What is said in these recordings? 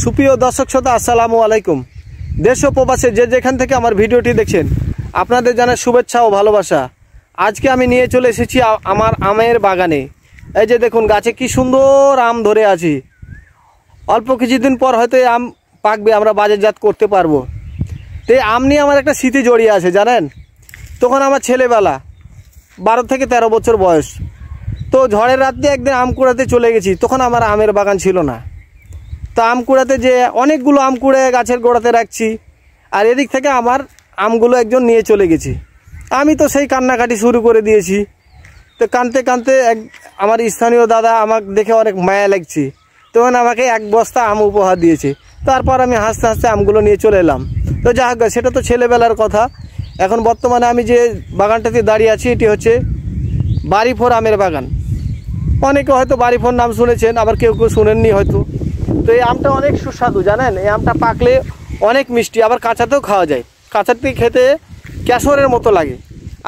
সুপ্রিয় দর্শক শ্রোতা, আসসালামু আলাইকুম। দেশ ও প্রবাসে যে যেখান থেকে আমার ভিডিওটি দেখছেন, আপনাদের জানাই শুভেচ্ছা ও ভালোবাসা। আজকে আমি নিয়ে চলে এসেছি আমার আমের বাগানে। এই যে দেখুন, গাছে কি সুন্দর আম ধরে আছে। অল্প কিছুদিন পর হয়তো এই আম পাকবে, আমরা বাজারজাত করতে পারবো। তো এই আম নিয়ে আমার একটা স্মৃতি জড়িয়ে আছে জানেন। তখন আমার ছেলেবেলা 12 থেকে 13 বছর বয়স। তো ঝড়ের রাতে একদিন আম কুড়াতে চলে গেছি। তখন আমার আমের বাগান ছিল না। তো আম কুড়াতে যে অনেকগুলো আম কুড়ে গাছের গোড়াতে রাখছি, আর এদিক থেকে আমার আমগুলো একজন নিয়ে চলে গেছে। আমি তো সেই কান্নাকাটি শুরু করে দিয়েছি। তো কাঁদতে কাঁদতে আমার স্থানীয় দাদা আমাকে দেখে অনেক মায়া লাগছে, তখন আমাকে 1 বস্তা আম উপহার দিয়েছে। তারপর আমি হাসতে হাসতে আমগুলো নিয়ে চলে এলাম। তো যা হোক, সেটা তো ছেলেবেলার কথা। এখন বর্তমানে আমি যে বাগানটাতে দাঁড়িয়ে আছি, এটি হচ্ছে বাড়িফোর আমের বাগান। অনেকে হয়তো বাড়িফোর নাম শুনেছেন, আবার কেউ কেউ শুনেননি হয়তো। তো এই আমটা অনেক সুস্বাদু জানেন। এই আমটা পাকলে অনেক মিষ্টি, আবার কাঁচাতেও খাওয়া যায়। কাঁচাতে খেতে কেশরের মতো লাগে,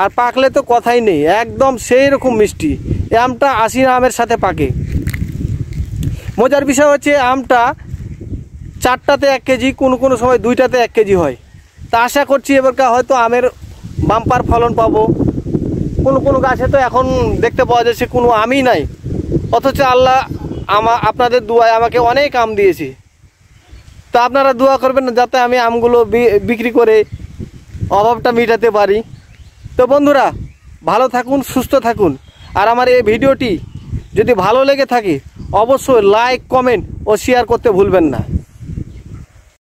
আর পাকলে তো কথাই নেই, একদম সেই রকম মিষ্টি। এই আমটা আশিনা আমের সাথে পাকে। মজার বিষয় হচ্ছে আমটা 4টাতে 1 কেজি, কোনো সময় 2টাতে 1 কেজি হয়। তা আশা করছি এবারকার হয়তো আমের বাম্পার ফলন পাবো। কোনো গাছে তো এখন দেখতে পাওয়া যাচ্ছে কোনো আমই নাই, অথচ আল্লাহ আপনাদের দুয়ায় আমাকে অনেক আম দিয়েছে। তা আপনারা দোয়া করবেন যাতে আমি আমগুলো বিক্রি করে অভাবটা মেটাতে পারি। তো বন্ধুরা, ভালো থাকুন, সুস্থ থাকুন। আর আমার এই ভিডিওটি যদি ভালো লেগে থাকে, অবশ্যই লাইক, কমেন্ট ও শেয়ার করতে ভুলবেন না।